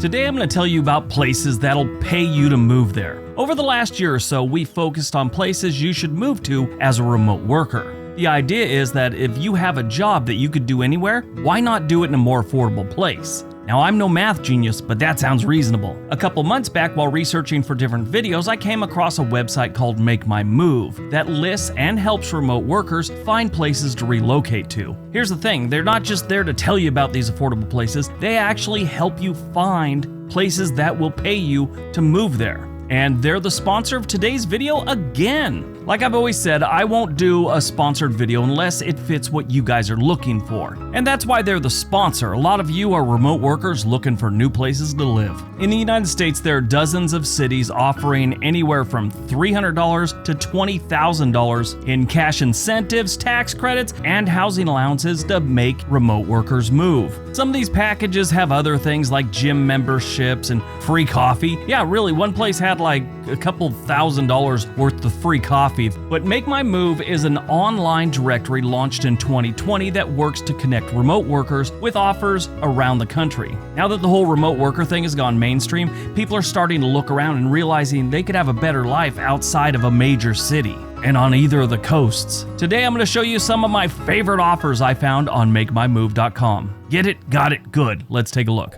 Today I'm going to tell you about places that'll pay you to move there. Over the last year or so, we focused on places you should move to as a remote worker. The idea is that if you have a job that you could do anywhere, why not do it in a more affordable place? Now, I'm no math genius, but that sounds reasonable. A couple months back, while researching for different videos, I came across a website called Make My Move that lists and helps remote workers find places to relocate to. Here's the thing, they're not just there to tell you about these affordable places, they actually help you find places that will pay you to move there. And they're the sponsor of today's video again. Like I've always said, I won't do a sponsored video unless it fits what you guys are looking for. And that's why they're the sponsor. A lot of you are remote workers looking for new places to live. In the United States, there are dozens of cities offering anywhere from $300 to $20,000 in cash incentives, tax credits, and housing allowances to make remote workers move. Some of these packages have other things like gym memberships and free coffee. Yeah, really, one place had like a couple $1,000s worth of free coffee. But Make My Move is an online directory launched in 2020 that works to connect remote workers with offers around the country. Now that the whole remote worker thing has gone mainstream, people are starting to look around and realizing they could have a better life outside of a major city and on either of the coasts. Today I'm going to show you some of my favorite offers I found on MakeMyMove.com. Get it? Got it? Good. Let's take a look.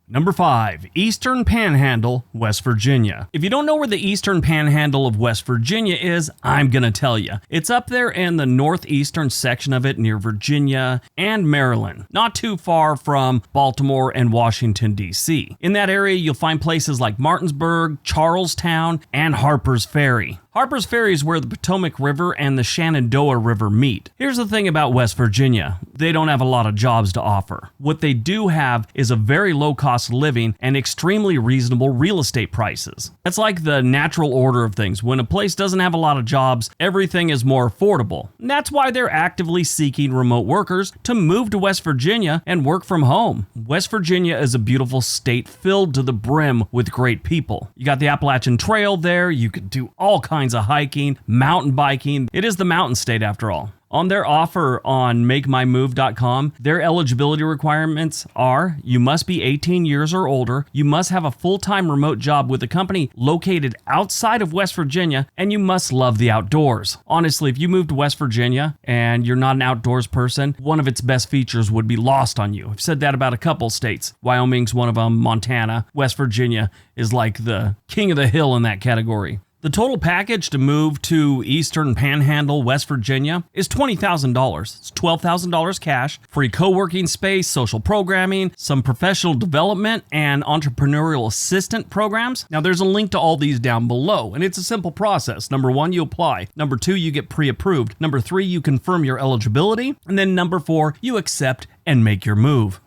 Number 5, Eastern Panhandle, West Virginia. If you don't know where the Eastern Panhandle of West Virginia is, I'm gonna tell you. It's up there in the northeastern section of it near Virginia and Maryland, not too far from Baltimore and Washington, D.C. In that area, you'll find places like Martinsburg, Charlestown, and Harper's Ferry. Harper's Ferry is where the Potomac River and the Shenandoah River meet. Here's the thing about West Virginia. They don't have a lot of jobs to offer. What they do have is a very low cost of living and extremely reasonable real estate prices. That's like the natural order of things. When a place doesn't have a lot of jobs, everything is more affordable. And that's why they're actively seeking remote workers to move to West Virginia and work from home. West Virginia is a beautiful state filled to the brim with great people. You got the Appalachian Trail there. You could do all kinds of hiking, mountain biking. It is the mountain state after all. On their offer on MakeMyMove.com, their eligibility requirements are you must be 18 years or older, you must have a full-time remote job with a company located outside of West Virginia, and you must love the outdoors. Honestly, if you move to West Virginia and you're not an outdoors person, one of its best features would be lost on you. I've said that about a couple states. Wyoming's one of them, Montana, West Virginia is like the king of the hill in that category. The total package to move to Eastern Panhandle, West Virginia is $20,000. It's $12,000 cash, free co-working space, social programming, some professional development, and entrepreneurial assistant programs. Now, there's a link to all these down below, and it's a simple process. Number 1, you apply. Number 2, you get pre-approved. Number 3, you confirm your eligibility. And then number 4, you accept and make your move.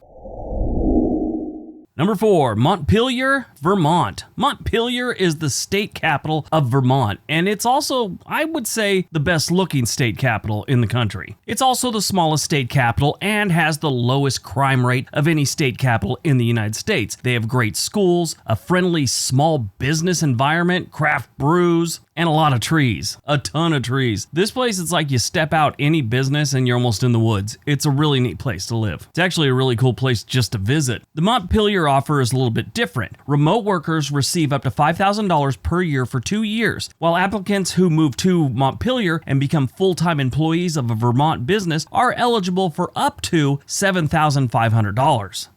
Number 4, Montpelier, Vermont. Montpelier is the state capital of Vermont, and it's also, I would say, the best looking state capital in the country. It's also the smallest state capital and has the lowest crime rate of any state capital in the United States. They have great schools, a friendly small business environment, craft brews, and a lot of trees. A ton of trees. This place is like you step out any business and you're almost in the woods. It's a really neat place to live. It's actually a really cool place just to visit. The Montpelier offer is a little bit different. Remote workers receive up to $5,000 per year for 2 years, while applicants who move to Montpelier and become full-time employees of a Vermont business are eligible for up to $7,500.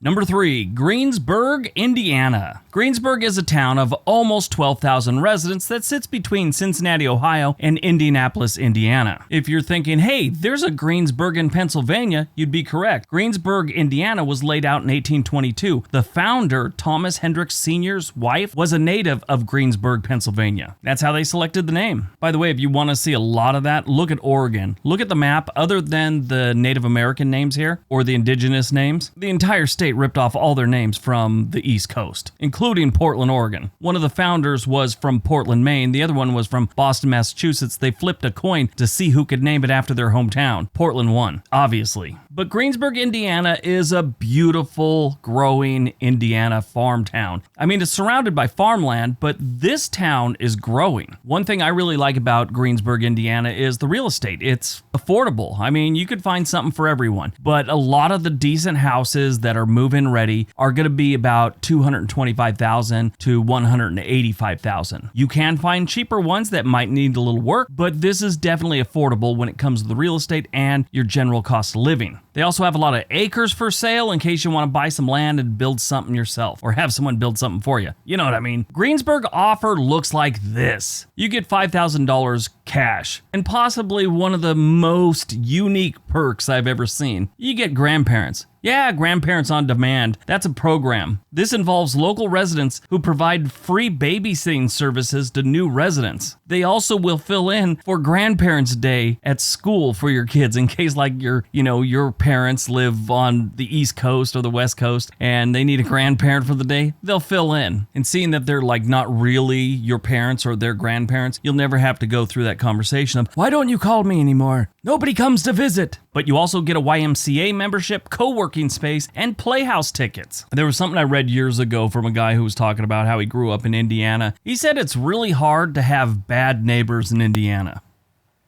Number 3, Greensburg, Indiana. Greensburg is a town of almost 12,000 residents that sits between Cincinnati, Ohio and Indianapolis, Indiana. If you're thinking, hey, there's a Greensburg in Pennsylvania, you'd be correct. Greensburg, Indiana was laid out in 1822. The founder, Thomas Hendricks Sr.'s wife, was a native of Greensburg, Pennsylvania. That's how they selected the name. By the way, if you want to see a lot of that, look at Oregon. Look at the map. Other than the Native American names here, or the indigenous names, the entire state ripped off all their names from the East Coast, including Portland, Oregon. One of the founders was from Portland, Maine. The other one was from Boston, Massachusetts. They flipped a coin to see who could name it after their hometown. Portland won, obviously. But Greensburg, Indiana is a beautiful, growing Indiana farm town. I mean, it's surrounded by farmland, but this town is growing. One thing I really like about Greensburg, Indiana is the real estate. It's affordable. I mean, you could find something for everyone, but a lot of the decent houses that are move-in ready are going to be about $225,000 to $185,000. You can find cheaper ones that might need a little work, but this is definitely affordable when it comes to the real estate and your general cost of living. They also have a lot of acres for sale in case you want to buy some land and build something yourself, or have someone build something for you. You know what I mean? Greensburg offer looks like this. You get $5,000 cash, and possibly one of the most unique perks I've ever seen. You get grandparents. Yeah, Grandparents on Demand. That's a program. This involves local residents who provide free babysitting services to new residents. They also will fill in for Grandparents' Day at school for your kids in case like your parents live on the East Coast or the West Coast and they need a grandparent for the day. They'll fill in. And seeing that they're like not really your parents or their grandparents, you'll never have to go through that conversation of, why don't you call me anymore? Nobody comes to visit. But you also get a YMCA membership, co-working space, and playhouse tickets. There was something I read years ago from a guy who was talking about how he grew up in Indiana. He said it's really hard to have bad neighbors in Indiana.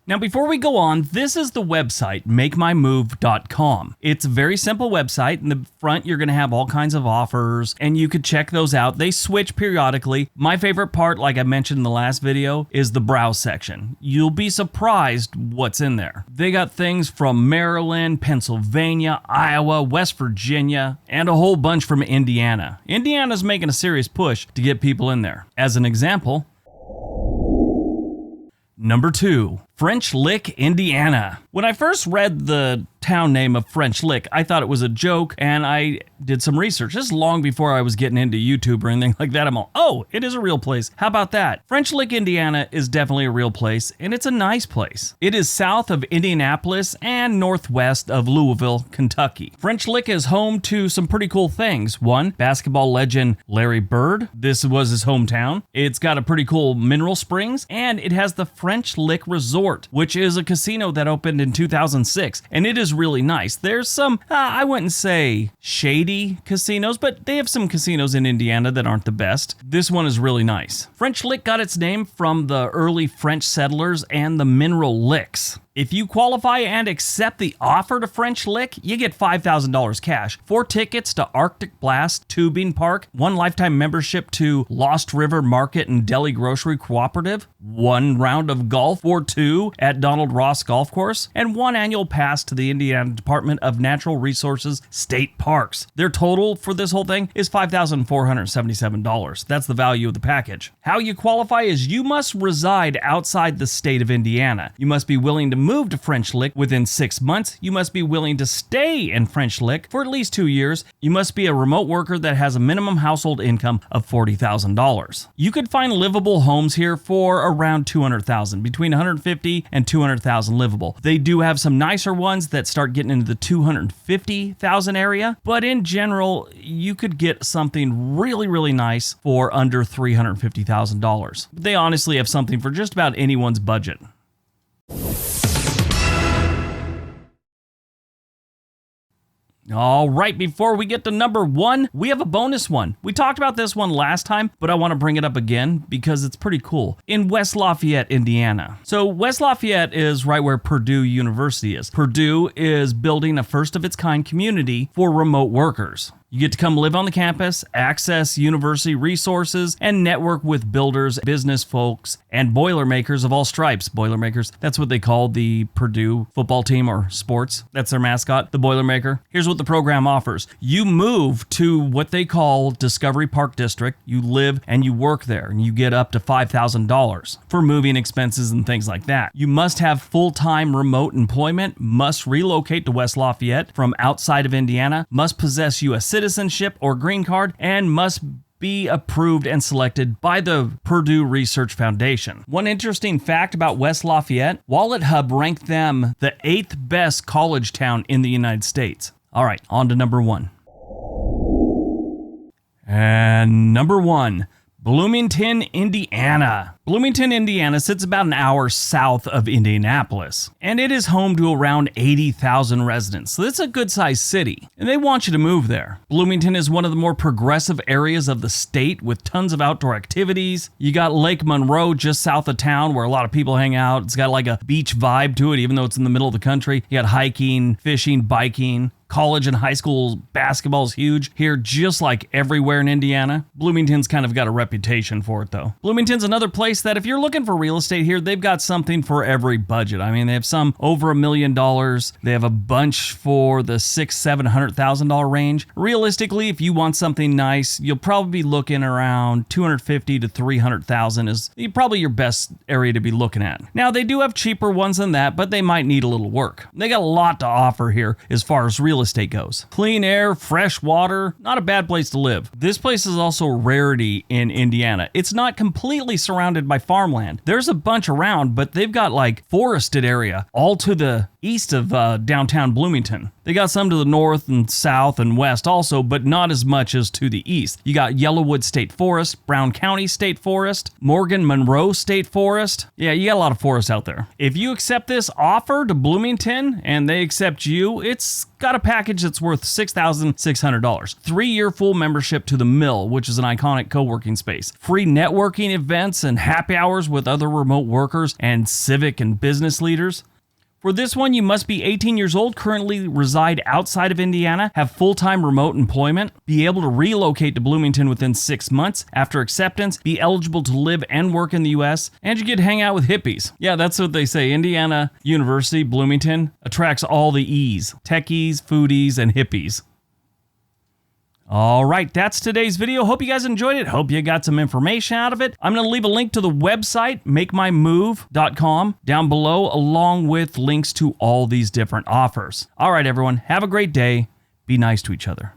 Now, before we go on, this is the website, makemymove.com. It's a very simple website. In the front, you're going to have all kinds of offers, and you could check those out. They switch periodically. My favorite part, like I mentioned in the last video, is the browse section. You'll be surprised what's in there. They got things from Maryland, Pennsylvania, Iowa, West Virginia, and a whole bunch from Indiana. Indiana's making a serious push to get people in there. As an example, Number 2, French Lick, Indiana. When I first read the town name of French Lick, I thought it was a joke, and I did some research. This is long before I was getting into YouTube or anything like that. I'm all, oh, it is a real place. How about that? French Lick, Indiana is definitely a real place, and it's a nice place. It is south of Indianapolis and northwest of Louisville, Kentucky. French Lick is home to some pretty cool things. One, basketball legend Larry Bird. This was his hometown. It's got a pretty cool mineral springs, and it has the French Lick Resort, which is a casino that opened in 2006, and it is really nice. There's some, I wouldn't say shady casinos, but they have some casinos in Indiana that aren't the best. This one is really nice. French Lick got its name from the early French settlers and the mineral licks. If you qualify and accept the offer to French Lick, you get $5,000 cash, 4 tickets to Arctic Blast Tubing Park, 1 lifetime membership to Lost River Market and Deli Grocery Cooperative, 1 round of golf or 2 at Donald Ross Golf Course, and 1 annual pass to the Indiana Department of Natural Resources State Parks. Their total for this whole thing is $5,477. That's the value of the package. How you qualify is you must reside outside the state of Indiana. You must be willing to move to French Lick within 6 months. You must be willing to stay in French Lick for at least 2 years. You must be a remote worker that has a minimum household income of $40,000. You could find livable homes here for around $200,000, between $150,000 and $200,000 livable. They do have some nicer ones that start getting into the $250,000 area, but in general, you could get something really, really nice for under $350,000. They honestly have something for just about anyone's budget. All right, before we get to number 1, we have a bonus one. We talked about this one last time, but I want to bring it up again because it's pretty cool. In West Lafayette, Indiana. So West Lafayette is right where Purdue University is. Purdue is building a first-of-its-kind community for remote workers. You get to come live on the campus, access university resources, and network with builders, business folks, and Boilermakers of all stripes. Boilermakers, that's what they call the Purdue football team or sports. That's their mascot, the Boilermaker. Here's what the program offers. You move to what they call Discovery Park District. You live and you work there, and you get up to $5,000 for moving expenses and things like that. You must have full-time remote employment, must relocate to West Lafayette from outside of Indiana, must possess U.S. citizenship or green card, and must be approved and selected by the Purdue Research Foundation. One interesting fact about West Lafayette, Wallet Hub ranked them the 8th best college town in the United States. All right, on to number 1. And number 1, Bloomington, Indiana. Bloomington, Indiana sits about an hour south of Indianapolis, and it is home to around 80,000 residents, so it's a good-sized city, and they want you to move there. Bloomington is one of the more progressive areas of the state with tons of outdoor activities. You got Lake Monroe just south of town where a lot of people hang out. It's got like a beach vibe to it, even though it's in the middle of the country. You got hiking, fishing, biking. College and high school basketball is huge here, just like everywhere in Indiana. Bloomington's kind of got a reputation for it, though. Bloomington's another place that if you're looking for real estate here, they've got something for every budget. I mean, they have some over $1 million. They have a bunch for the $600,000-$700,000 range. Realistically, if you want something nice, you'll probably be looking around $250,000 to $300,000 is probably your best area to be looking at. Now, they do have cheaper ones than that, but they might need a little work. They got a lot to offer here as far as real estate goes. Clean air, fresh water, not a bad place to live. This place is also a rarity in Indiana. It's not completely surrounded by farmland. There's a bunch around, but they've got like forested area all to the east of downtown Bloomington. They got some to the north and south and west also, but not as much as to the east. You got Yellowwood State Forest, Brown County State Forest, Morgan Monroe State Forest. Yeah, you got a lot of forests out there. If you accept this offer to Bloomington and they accept you, it's got a package that's worth $6,600. 3-year full membership to the Mill, which is an iconic co-working space. Free networking events and happy hours with other remote workers and civic and business leaders. For this one, you must be 18 years old, currently reside outside of Indiana, have full-time remote employment, be able to relocate to Bloomington within 6 months after acceptance, be eligible to live and work in the U.S., and you get to hang out with hippies. Yeah, that's what they say. Indiana University, Bloomington, attracts all the E's: techies, foodies, and hippies. All right, that's today's video. Hope you guys enjoyed it. Hope you got some information out of it. I'm going to leave a link to the website, makemymove.com, down below, along with links to all these different offers. All right, everyone, have a great day. Be nice to each other.